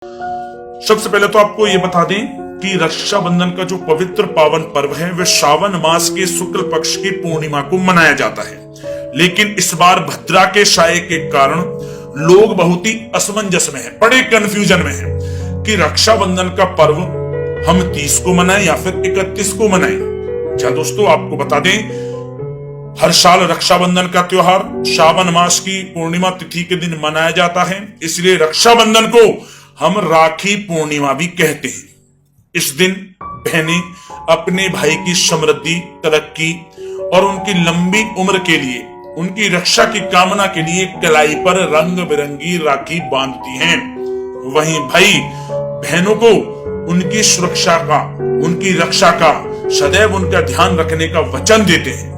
सबसे पहले तो आपको ये बता दें कि रक्षाबंधन का जो पवित्र पावन पर्व है वह श्रावण मास के शुक्ल पक्ष की पूर्णिमा को मनाया जाता है। लेकिन इस बार भद्रा के साये के कारण लोग बहुत ही असमंजस में हैं, बड़े कंफ्यूजन में हैं कि रक्षाबंधन का पर्व हम 30 को मनाएं या फिर 31 को मनाएं। क्या दोस्तों, आपको बता दें हर साल रक्षाबंधन का त्योहार श्रावण मास की पूर्णिमा तिथि के दिन मनाया जाता है, इसलिए रक्षाबंधन को हम राखी पूर्णिमा भी कहते हैं। इस दिन बहनें अपने भाई की समृद्धि, तरक्की और उनकी लंबी उम्र के लिए, उनकी रक्षा की कामना के लिए कलाई पर रंग बिरंगी राखी बांधती हैं। वहीं भाई बहनों को उनकी सुरक्षा का, उनकी रक्षा का सदैव उनका ध्यान रखने का वचन देते हैं।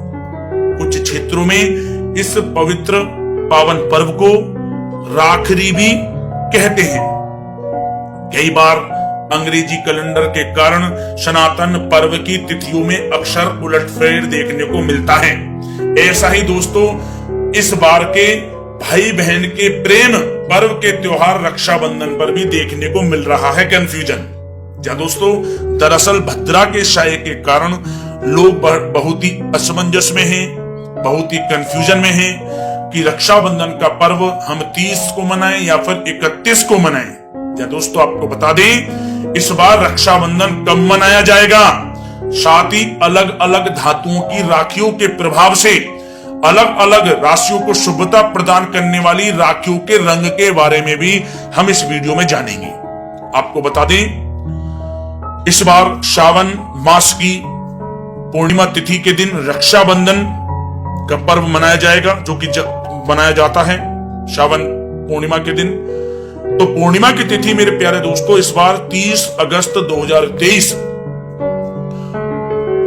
कुछ क्षेत्रों में इस पवित्र पावन पर्व को राखरी भी कहते हैं। कई बार अंग्रेजी कैलेंडर के कारण सनातन पर्व की तिथियों में अक्सर उलटफेर देखने को मिलता है। ऐसा ही दोस्तों इस बार के भाई बहन के प्रेम पर्व के त्योहार रक्षाबंधन पर भी देखने को मिल रहा है कंफ्यूजन। क्या दोस्तों, दरअसल भद्रा के साये के कारण लोग बहुत ही असमंजस में हैं, बहुत ही कंफ्यूजन में हैं कि रक्षाबंधन का पर्व हम 30 को मनाएं या फिर 31 को मनाएं। क्या दोस्तों, आपको बता दें इस बार रक्षाबंधन कब मनाया जाएगा, साथ ही अलग अलग धातुओं की राखियों के प्रभाव से अलग अलग राशियों को शुभता प्रदान करने वाली राखियों के रंग के बारे में भी हम इस वीडियो में जानेंगे। आपको बता दें इस बार श्रावण मास की पूर्णिमा तिथि के दिन रक्षाबंधन का पर्व मनाया जाएगा, जो कि मनाया जाता है श्रावण पूर्णिमा के दिन। तो पूर्णिमा की तिथि मेरे प्यारे दोस्तों इस बार 30 अगस्त 2023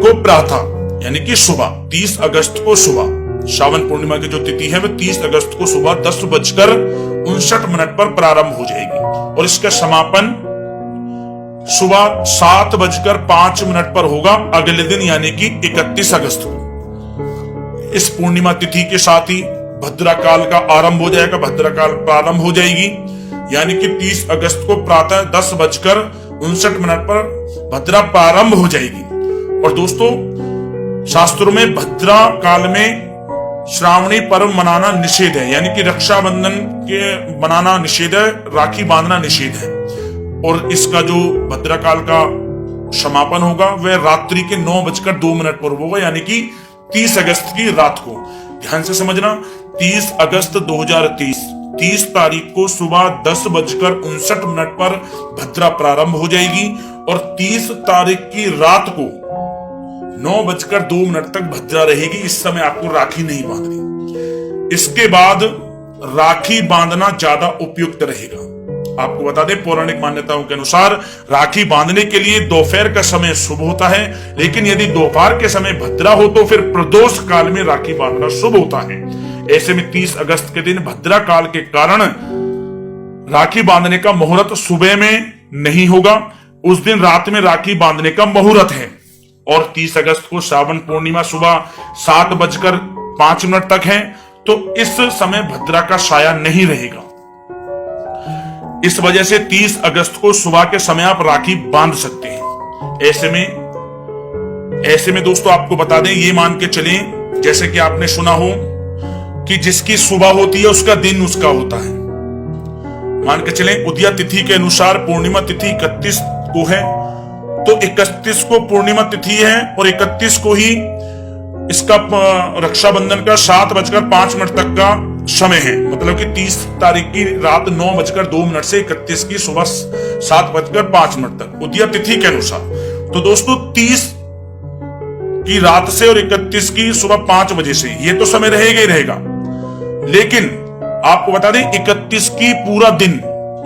को प्रातः यानी कि सुबह 30 अगस्त को सुबह श्रावण पूर्णिमा की जो तिथि है वह 30 अगस्त को सुबह 10:59 पर प्रारंभ हो जाएगी और इसका समापन सुबह 7:05 पर होगा अगले दिन यानी कि 31 अगस्त को। इस पूर्णिमा तिथि के साथ ही भद्रा काल का आरंभ हो जाएगा, भद्रा काल प्रारंभ हो जाएगी यानी कि 30 अगस्त को प्रातः 10:59 पर भद्रा प्रारंभ हो जाएगी। और दोस्तों शास्त्रों में भद्रा काल में श्रावणी पर्व मनाना निषेध है, यानी कि रक्षाबंधन के मनाना निषेध है, राखी बांधना निषेध है। और इसका जो भद्रा काल का समापन होगा वह रात्रि के 9:02 पर होगा यानी कि 30 अगस्त की रात को। ध्यान से समझना, 30 अगस्त 2023 30 तारीख को सुबह 10:59 पर भद्रा प्रारंभ हो जाएगी और 30 तारीख की रात को 9:02 तक भद्रा रहेगी। इस समय आपको राखी नहीं बांधनी। इसके बाद राखी बांधना ज्यादा उपयुक्त रहेगा। आपको बता दें पौराणिक मान्यताओं के अनुसार राखी बांधने के लिए दोपहर का समय शुभ होता है, लेकिन यदि दोपहर के समय भद्रा हो तो फिर प्रदोष काल में राखी बांधना शुभ होता है। ऐसे में 30 अगस्त के दिन भद्रा काल के कारण राखी बांधने का मुहूर्त सुबह में नहीं होगा, उस दिन रात में राखी बांधने का मुहूर्त है। और 30 अगस्त को श्रावण पूर्णिमा सुबह 7:05 तक है, तो इस समय भद्रा का साया नहीं रहेगा। इस वजह से 30 अगस्त को सुबह के समय आप राखी बांध सकते हैं। ऐसे में दोस्तों आपको बता दें, ये मान के चलें जैसे कि आपने सुना हो कि जिसकी सुबह होती है उसका दिन उसका होता है। मान के चलें उदया तिथि के अनुसार पूर्णिमा तिथि 31 को है, तो 31 को पूर्णिमा तिथि है और 31 को ही इसका रक्षाबंधन का 7:05 तक का समय है। मतलब कि 30 तारीख की रात 9:02 से 31 की सुबह 7:05 तक उदया तिथि के अनुसार। तो दोस्तों 30 की रात से और 31 की सुबह 5 बजे से ये तो समय रहेगा ही रहेगा, लेकिन आपको बता दें 31 की पूरा दिन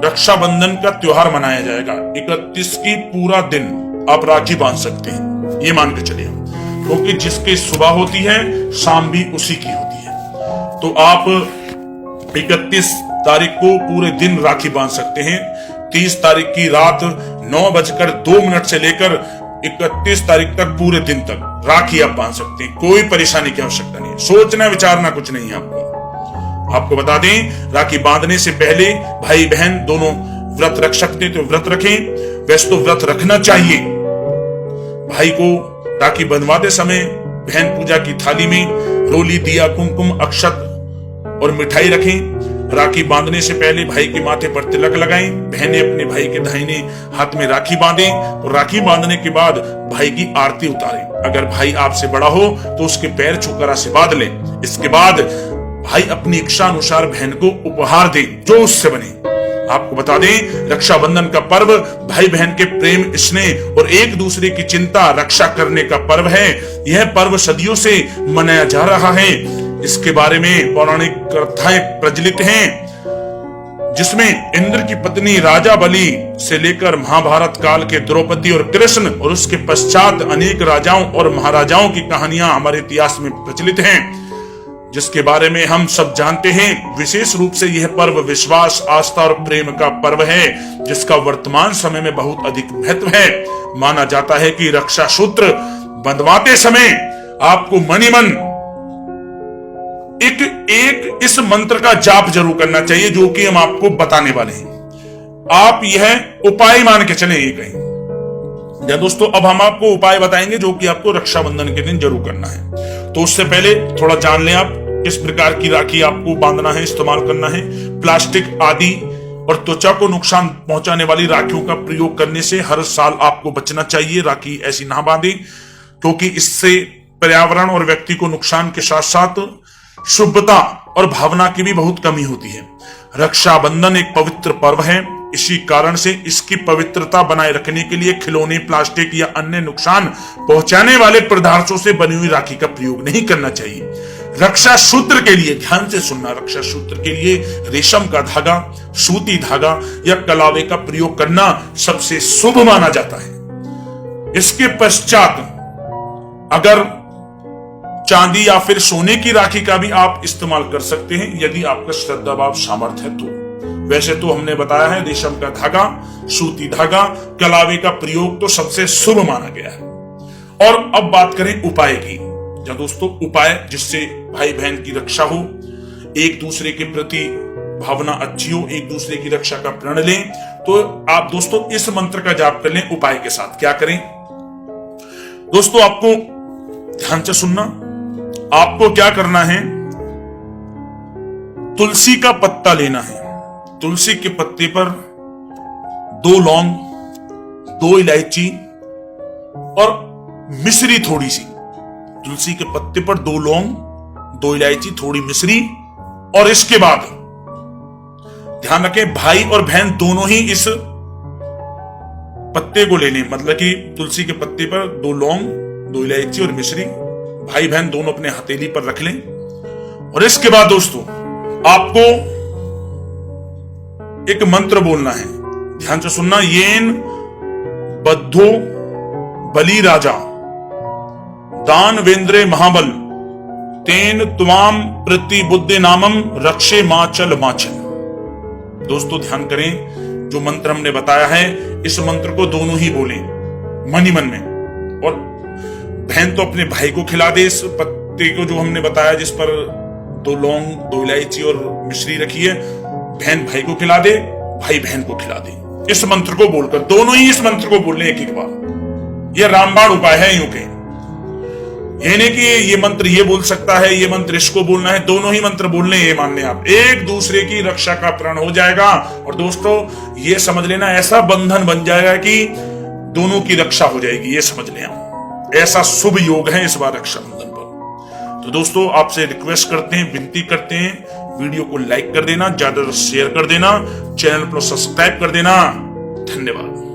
रक्षाबंधन का त्योहार मनाया जाएगा। 31 की पूरा दिन आप राखी बांध सकते हैं, ये मान के चलिए, क्योंकि जिसकी सुबह होती है शाम भी उसी की होती है। तो आप 31 तारीख को पूरे दिन राखी बांध सकते हैं। 30 तारीख की रात 9:02 से लेकर 31 तारीख तक पूरे दिन तक राखी आप बांध सकते हैं, कोई परेशानी की आवश्यकता नहीं है, सोचना विचारना कुछ नहीं है आपको। आपको बता दें राखी बांधने से पहले भाई बहन दोनों व्रत रख सकते तो व्रत रखें, वैसे तो व्रत रखना चाहिए भाई को, ताकि बंधवाते समय बहन पूजा की थाली में रोली, दिया, कुमकुम, अक्षत और मिठाई रखें। राखी बांधने से पहले भाई के माथे पर तिलक लगाएं। बहनें अपने भाई के दाहिने हाथ में राखी बांधें और राखी बांधने के बाद भाई की आरती उतारें। अगर भाई आपसे बड़ा हो तो उसके पैर छूकर आशीर्वाद लें। इसके बाद भाई अपनी इच्छा अनुसार बहन को उपहार दे जो उससे बने। आपको बता दें, रक्षाबंधन का पर्व भाई बहन के प्रेम, स्नेह और एक दूसरे की चिंता, रक्षा करने का पर्व है। यह पर्व सदियों से मनाया जा रहा है। इसके बारे में पौराणिक कथाएं प्रचलित हैं, जिसमें इंद्र की पत्नी राजा बलि से लेकर महाभारत काल के द्रौपदी और कृष्ण और उसके पश्चात अनेक राजाओं और महाराजाओं की कहानियां हमारे इतिहास में प्रचलित हैं, जिसके बारे में हम सब जानते हैं। विशेष रूप से यह पर्व विश्वास, आस्था और प्रेम का पर्व है, जिसका वर्तमान समय में बहुत अधिक महत्व है। माना जाता है कि रक्षा सूत्र बंधवाते समय आपको मनी मन एक इस मंत्र का जाप जरूर करना चाहिए, जो कि हम आपको बताने वाले हैं। आप यह उपाय मान के चले ये कहीं। दोस्तों, अब हम आपको उपाय बताएंगे जो कि आपको रक्षाबंधन के दिन जरूर करना है। तो उससे पहले थोड़ा जान लें आप किस प्रकार की राखी आपको बांधना है, इस्तेमाल करना है। प्लास्टिक आदि और त्वचा को नुकसान पहुंचाने वाली राखियों का प्रयोग करने से हर साल आपको बचना चाहिए। राखी ऐसी ना बांधें, क्योंकि इससे पर्यावरण और व्यक्ति को नुकसान के साथ साथ शुभता और भावना की भी बहुत कमी होती है। रक्षाबंधन एक पवित्र पर्व है, इसी कारण से इसकी पवित्रता बनाए रखने के लिए खिलौने, प्लास्टिक या अन्य नुकसान पहुंचाने वाले पदार्थों से बनी हुई राखी का प्रयोग नहीं करना चाहिए। रक्षा सूत्र के लिए ध्यान से सुनना, रक्षा सूत्र के लिए रेशम का धागा, सूती धागा या कलावे का प्रयोग करना सबसे शुभ माना जाता है। इसके पश्चात अगर चांदी या फिर सोने की राखी का भी आप इस्तेमाल कर सकते हैं, यदि आपका श्रद्धा भाव सामर्थ्य है तो। वैसे तो हमने बताया है रेशम का धागा, सूती धागा, कलावे का प्रयोग तो सबसे शुभ माना गया है। और अब बात करें उपाय की। जब दोस्तों उपाय जिससे भाई बहन की रक्षा हो, एक दूसरे के प्रति भावना अच्छी हो, एक दूसरे की रक्षा का प्रण लें, तो आप दोस्तों इस मंत्र का जाप कर लें। उपाय के साथ क्या करें दोस्तों, आपको ध्यान से सुनना। आपको क्या करना है, तुलसी का पत्ता लेना है। तुलसी के पत्ते पर 2 लौंग, 2 इलायची और मिश्री थोड़ी सी। तुलसी के पत्ते पर 2 लौंग, 2 इलायची, थोड़ी मिश्री। और इसके बाद ध्यान रखें, भाई और बहन दोनों ही इस पत्ते को ले लें। मतलब कि तुलसी के पत्ते पर 2 लौंग, 2 इलायची और मिश्री भाई बहन दोनों अपने हथेली पर रख लें। और इसके बाद दोस्तों आपको एक मंत्र बोलना है, ध्यान से सुनना। येन बद्धो बलि राजा दान वेंद्रे महाबल तेन त्वाम प्रति बुद्धि नामम रक्षे माचल माचल। दोस्तों ध्यान करें, जो मंत्र हमने बताया है इस मंत्र को दोनों ही बोलें मनी मन में। और बहन तो अपने भाई को खिला दे इस पत्ते को जो हमने बताया, जिस पर 2 लौंग, 2 इलायची और मिश्री रखी है। बहन भाई को खिला दे, भाई बहन को खिला दे। इस मंत्र को बोलकर दोनों ही इस मंत्र को बोलने एक एक बार। यह रामबाण उपाय है यूं के, ये नहीं कि ये मंत्र ये बोल सकता है, ये मंत्र इसको बोलना है। दोनों ही मंत्र बोलने, ये मान लें आप, एक दूसरे की रक्षा का प्रण हो जाएगा। और दोस्तों ये समझ लेना, ऐसा बंधन बन जाएगा कि दोनों की रक्षा हो जाएगी। ये समझ लें आप, ऐसा शुभ योग है इस बार रक्षाबंधन पर। तो दोस्तों आपसे रिक्वेस्ट करते हैं, विनती करते हैं, वीडियो को लाइक कर देना, ज्यादा शेयर कर देना, चैनल को सब्सक्राइब कर देना। धन्यवाद।